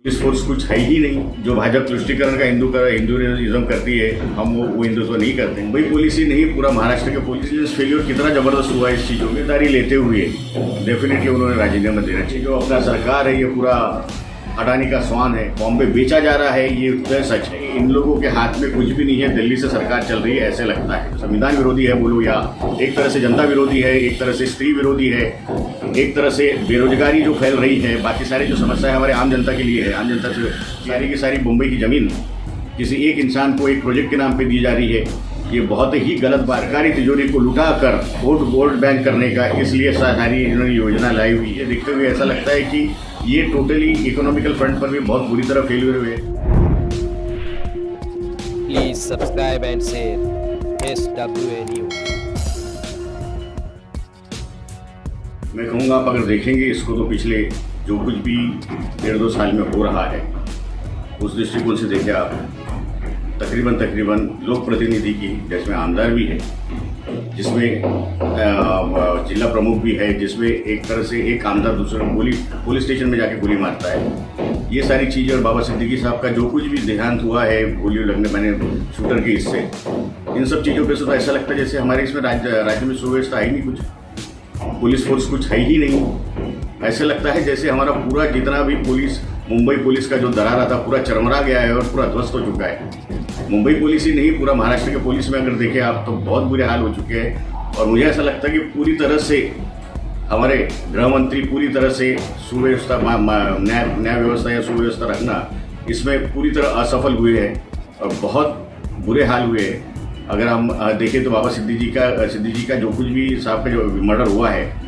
Police force कुछ है ही नहीं। जो भाजपा तुष्टिकरण का हिंदुइज्म करती है, हम वो हिंदुत्व नहीं करते। भाई पुलिस ही नहीं, पूरा महाराष्ट्र के पुलिस फेलियर कितना जबरदस्त हुआ इस चीज़ों में। जिम्मेदारी लेते हुए डेफिनेटली उन्होंने राजीनामा देना चाहिए। जो अपना सरकार है ये पूरा अडानी का स्वान है, बॉम्बे बेचा जा रहा है, ये तो सच है। इन लोगों के हाथ में कुछ भी नहीं है, दिल्ली से सरकार चल रही है ऐसे लगता है। संविधान विरोधी है बोलो, या एक तरह से जनता विरोधी है, एक तरह से स्त्री विरोधी है, एक तरह से बेरोजगारी जो फैल रही है, बाकी सारी जो समस्या है हमारे आम जनता के लिए है। आम जनता से सारी की सारी मुंबई की ज़मीन किसी एक इंसान को एक प्रोजेक्ट के नाम पे दी जा रही है, ये बहुत ही गलत बात। सरकारी तिजोरी को लुटा कर वोट बैंक करने का इसलिए सारी इन्होंने योजना लाई हुई है। देखते हुए ऐसा लगता है कि ये टोटली इकोनॉमिकल फ्रंट पर भी बहुत बुरी तरह फेलियर हुए। Please subscribe and share SWA news. मैं कहूँगा आप अगर देखेंगे इसको तो पिछले जो कुछ भी 1.5-2 साल में हो रहा है उस दृष्टिकोण से देखें आप, तकरीबन लोक प्रतिनिधि की, जिसमें आमदार भी है, जिसमें जिला प्रमुख भी है, जिसमें एक तरह से एक आमदार दूसरे पुलिस स्टेशन में जाके गोली मारता है। ये सारी चीज़ें और बाबा सिद्दीकी साहब का जो कुछ भी देहांत हुआ है गोली लगने मैंने शूटर के हिस्से, इन सब चीज़ों पे से तो ऐसा लगता है जैसे हमारे इसमें राज्य में सुव्यवस्था है नहीं, कुछ पुलिस फोर्स कुछ है ही नहीं। ऐसे लगता है जैसे हमारा पूरा जितना भी मुंबई पुलिस का जो दरारा था पूरा चरमरा गया है और पूरा ध्वस्त हो चुका है। मुंबई पुलिस ही नहीं, पूरा महाराष्ट्र के पुलिस में अगर देखें आप तो बहुत बुरे हाल हो चुके हैं। और मुझे ऐसा लगता है कि पूरी तरह से हमारे गृह मंत्री पूरी तरह से सुव्यवस्था न्याय व्यवस्था या सुव्यवस्था रखना इसमें पूरी तरह असफल हुए हैं और बहुत बुरे हाल हुए हैं। अगर हम देखें तो बाबा सिद्दीकी का जो कुछ भी साहब का जो मर्डर हुआ है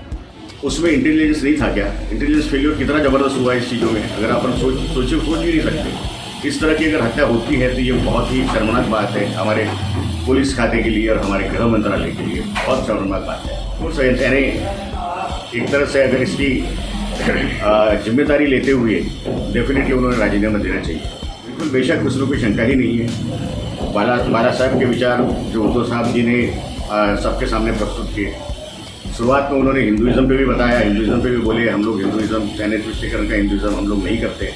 उसमें इंटेलिजेंस नहीं था क्या? इंटेलिजेंस फेलियर कितना ज़बरदस्त हुआ है इस चीज़ों में, अगर अपन सोच भी नहीं सकते। इस तरह की अगर हत्या होती है तो ये बहुत ही शर्मनाक बात है हमारे पुलिस खाते के लिए और हमारे गृह मंत्रालय के लिए, बहुत शर्मनाक बात है। तो यानी एक तरह से अगर इसकी जिम्मेदारी लेते हुए डेफिनेटली उन्होंने राजीनामा देना चाहिए। बिल्कुल बेशक उसमें कोई शंका ही नहीं है। बाला साहब के विचार जो उद्धव साहब जी ने सबके सामने प्रस्तुत किए, शुरुआत में उन्होंने हिंदुइज्म पे भी बताया, हिंदुइज्म पे भी बोले हम लोग हिंदुइज्म यानी तुष्टिकरण का हिंदुइज्म हम लोग नहीं करते,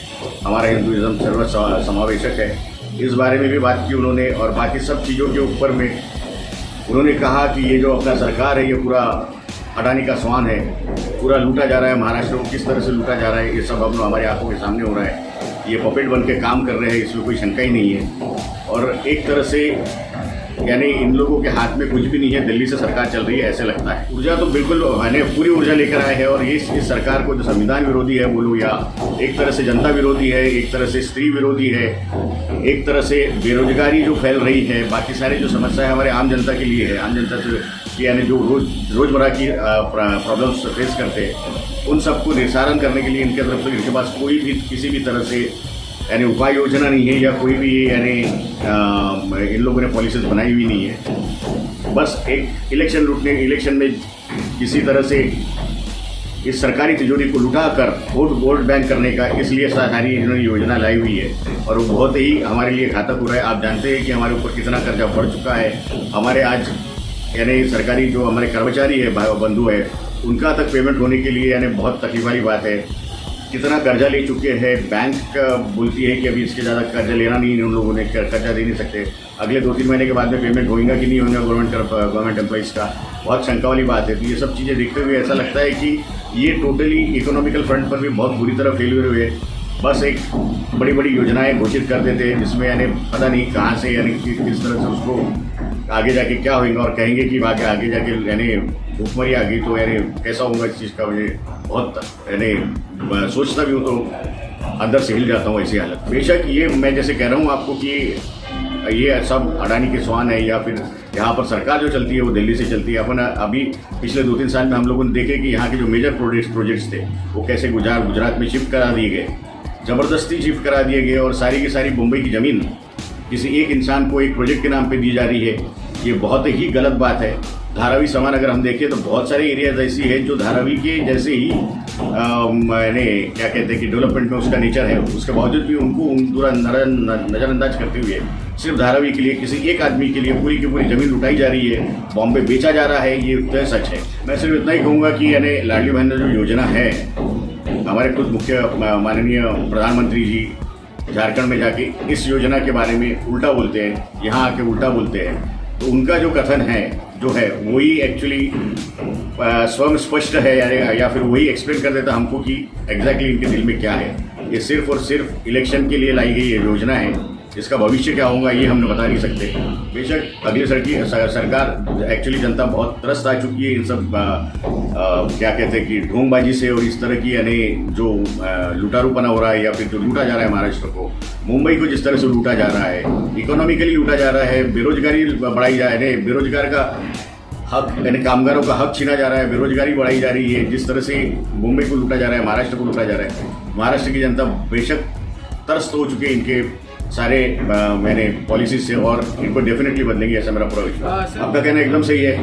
हमारा हिंदुइज्म सर्व समावेशक है, इस बारे में भी बात की उन्होंने। और बाकी सब चीज़ों के ऊपर में उन्होंने कहा कि ये जो अपना सरकार है ये पूरा अडानी का स्वान है, पूरा लूटा जा रहा है, महाराष्ट्र को किस तरह से लूटा जा रहा है ये सब हम लोग हमारी आंखों के सामने हो रहा है। ये पपेट बन के काम कर रहे हैं, इसमें कोई शंका ही नहीं है। और एक तरह से यानी इन लोगों के हाथ में कुछ भी नहीं है, दिल्ली से सरकार चल रही है ऐसे लगता है। ऊर्जा तो बिल्कुल मैंने पूरी ऊर्जा लेकर आए हैं और ये इस सरकार को जो संविधान विरोधी है बोलो, या एक तरह से जनता विरोधी है, एक तरह से स्त्री विरोधी है, एक तरह से बेरोजगारी जो फैल रही है, बाकी सारी जो समस्या है हमारे आम जनता के लिए है। आम जनता से यानी जो रोजमर्रा की प्रॉब्लम्स फेस करते हैं उन सबको निस्तारण करने के लिए इनके तरफ से इनके पास कोई भी किसी भी तरह से यानी उपाय योजना नहीं है या कोई भी यानी इन लोगों ने पॉलिसीज बनाई हुई नहीं है। बस एक इलेक्शन में किसी तरह से इस सरकारी तिजोरी को लुटा कर वोट बैंक करने का इसलिए सारी इन्होंने योजना लाई हुई है और वो बहुत ही हमारे लिए घातक हो रहा है। आप जानते हैं कि हमारे ऊपर कितना कर्जा बढ़ चुका है। हमारे आज यानी सरकारी जो हमारे कर्मचारी है, बंधु है, उनका तक पेमेंट होने के लिए यानी बहुत तकलीफ वाली बात है। कितना कर्जा ले चुके हैं, बैंक बोलती है कि अभी इसके ज़्यादा कर्जा लेना नहीं, उन लोगों ने कर्जा दे नहीं सकते। अगले 2-3 महीने के बाद में पेमेंट होगा कि नहीं होगा गवर्नमेंट एम्प्लॉइज़ का, बहुत शंका वाली बात है। तो ये सब चीज़ें देखते हुए ऐसा लगता है कि ये टोटली इकोनॉमिकल फ्रंट पर भी बहुत बुरी तरह फेलियर हुए। बस एक बड़ी योजनाएं घोषित कर देते हैं जिसमें यानी पता नहीं कहाँ से यानी किस तरह से उसको आगे जाके क्या होगा और कहेंगे कि आगे जाके यानी भूखमरी आ गई तो यानी कैसा होगा इस चीज़ का मुझे बहुत यानी सोचता भी हूँ तो अंदर से हिल जाता हूँ ऐसी हालत। बेशक ये मैं जैसे कह रहा हूँ आपको कि ये सब अडानी के स्वान है या फिर यहाँ पर सरकार जो चलती है वो दिल्ली से चलती है। अपन अभी पिछले 2-3 साल में हम लोगों ने देखे कि यहाँ के जो मेजर प्रोजेक्ट्स थे वो कैसे गुजरात में शिफ्ट करा दिए गए, ज़बरदस्ती शिफ्ट करा दिए गए और सारी की सारी मुंबई की ज़मीन किसी एक इंसान को एक प्रोजेक्ट के नाम पे दी जा रही है। ये बहुत ही गलत बात है। धारावी समान अगर हम देखें तो बहुत सारे एरियाज ऐसी है जो धारावी के जैसे ही मैंने क्या कहते हैं कि डेवलपमेंट में उसका नेचर है, उसके बावजूद भी उनको पूरा नज़रअंदाज करते हुए सिर्फ धारावी के लिए किसी एक आदमी के लिए पूरी की पूरी ज़मीन लुटाई जा रही है, बॉम्बे बेचा जा रहा है, ये तो सच है। मैं सिर्फ इतना ही कहूँगा कि यानी लाडली बहन जो योजना है हमारे खुद मुख्य माननीय प्रधानमंत्री जी झारखंड में जाके इस योजना के बारे में उल्टा बोलते हैं, यहाँ आके उल्टा बोलते हैं, तो उनका जो कथन है जो है वही एक्चुअली स्वयं स्पष्ट है या फिर वही एक्सप्लेन कर देता हमको कि एग्जैक्टली इनके दिल में क्या है। ये सिर्फ और सिर्फ इलेक्शन के लिए लाई गई ये योजना है, इसका भविष्य क्या होगा ये हम बता नहीं सकते। बेशक अगले सरकार एक्चुअली जनता बहुत त्रस्त आ चुकी है इन सब क्या कहते हैं कि ढोंगबाजी से और इस तरह की यानी जो लुटारूपना हो रहा है या फिर जो लूटा जा रहा है महाराष्ट्र को, मुंबई को जिस तरह से लूटा जा रहा है, इकोनॉमिकली लूटा जा रहा है, बेरोजगारी बढ़ाई जा रही है, बेरोजगार का हक यानी कामगारों का हक छीना जा रहा है, बेरोजगारी बढ़ाई जा रही है, जिस तरह से मुंबई को लूटा जा रहा है, महाराष्ट्र को लूटा जा रहा है। महाराष्ट्र की जनता बेशक त्रस्त हो चुके हैं इनके सारे मैंने पॉलिसी से और इनको डेफिनेटली बदलेंगे ऐसा मेरा पूरा विश्वास। आपका कहना एकदम सही है।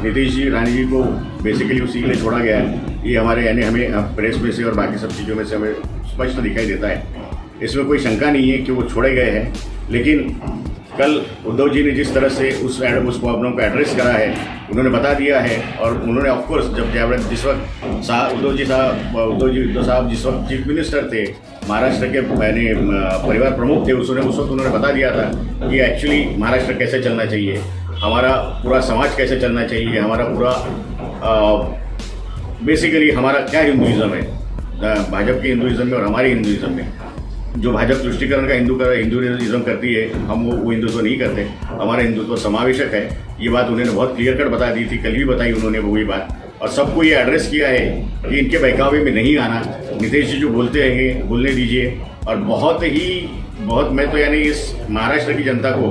नीतीश जी रानी जी को बेसिकली उसी के लिए छोड़ा गया है, ये हमारे यानी हमें प्रेस में से और बाकी सब चीज़ों में से हमें स्पष्ट दिखाई देता है। इसमें कोई शंका नहीं है कि वो छोड़े गए हैं, लेकिन कल उद्धव जी ने जिस तरह से उस प्रॉब्लम को एड्रेस करा है, उन्होंने बता दिया है और उन्होंने ऑफकोर्स जिस वक्त उद्धव साहब जिस वक्त चीफ मिनिस्टर थे, महाराष्ट्र के यानी परिवार प्रमुख थे, उस वक्त उन्होंने बता दिया था कि एक्चुअली महाराष्ट्र कैसे चलना चाहिए, हमारा पूरा समाज कैसे चलना चाहिए, हमारा पूरा बेसिकली हमारा क्या हिंदुइज्म है, भाजपा के हिंदुइज्म में और हमारे हिंदुइज्म में। जो भाजपा तुष्टिकरण का हिंदुइज्म करती है, हम वो हिंदुत्व नहीं करते, हमारा हिंदुत्व समावेशक है। ये बात उन्होंने बहुत क्लियर कट बता दी थी, कल भी बताई उन्होंने वही बात, और सबको ये एड्रेस किया है कि इनके बहकावे में नहीं आना। नीतीश जी जो बोलते हैं बोलने दीजिए। और बहुत मैं तो यानी इस महाराष्ट्र की जनता को,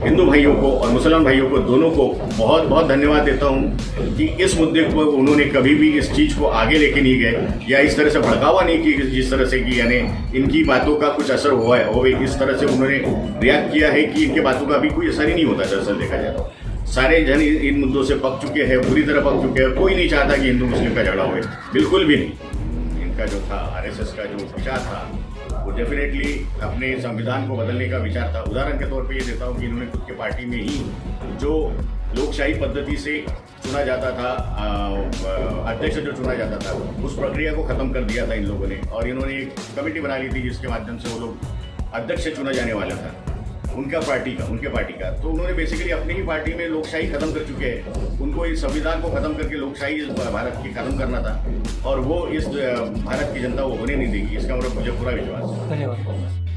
हिंदू भाइयों को और मुसलमान भाइयों को, दोनों को बहुत बहुत धन्यवाद देता हूँ कि इस मुद्दे को उन्होंने कभी भी इस चीज़ को आगे लेके नहीं गए या इस तरह से भड़कावा नहीं की जिस तरह से कि यानी इनकी बातों का कुछ असर हुआ है, और इस तरह से उन्होंने रिएक्ट किया है कि इनके बातों का भी कोई असर ही नहीं होता। दरअसल देखा जाए तो सारे जन इन मुद्दों से पक चुके हैं, पूरी तरह पक चुके हैं। कोई नहीं चाहता कि हिंदू मुस्लिम का झगड़ा हो, बिल्कुल भी नहीं। इनका जो था आरएसएस का जो विचार था वो डेफिनेटली अपने संविधान को बदलने का विचार था। उदाहरण के तौर पे ये देता हूँ कि इन्होंने खुद के पार्टी में ही जो लोकशाही पद्धति से चुना जाता था, अध्यक्ष जो चुना जाता था, उस प्रक्रिया को खत्म कर दिया था इन लोगों ने, और इन्होंने एक कमेटी बना ली थी जिसके माध्यम से वो लोग अध्यक्ष चुना जाने वाला था उनके पार्टी का। तो उन्होंने बेसिकली अपनी ही पार्टी में लोकशाही खत्म कर चुके हैं। उनको इस संविधान को खत्म करके लोकशाही इस भारत की खत्म करना था, और वो इस भारत की जनता को होने नहीं देगी, इसका मुझे पूरा विश्वास है। धन्यवाद।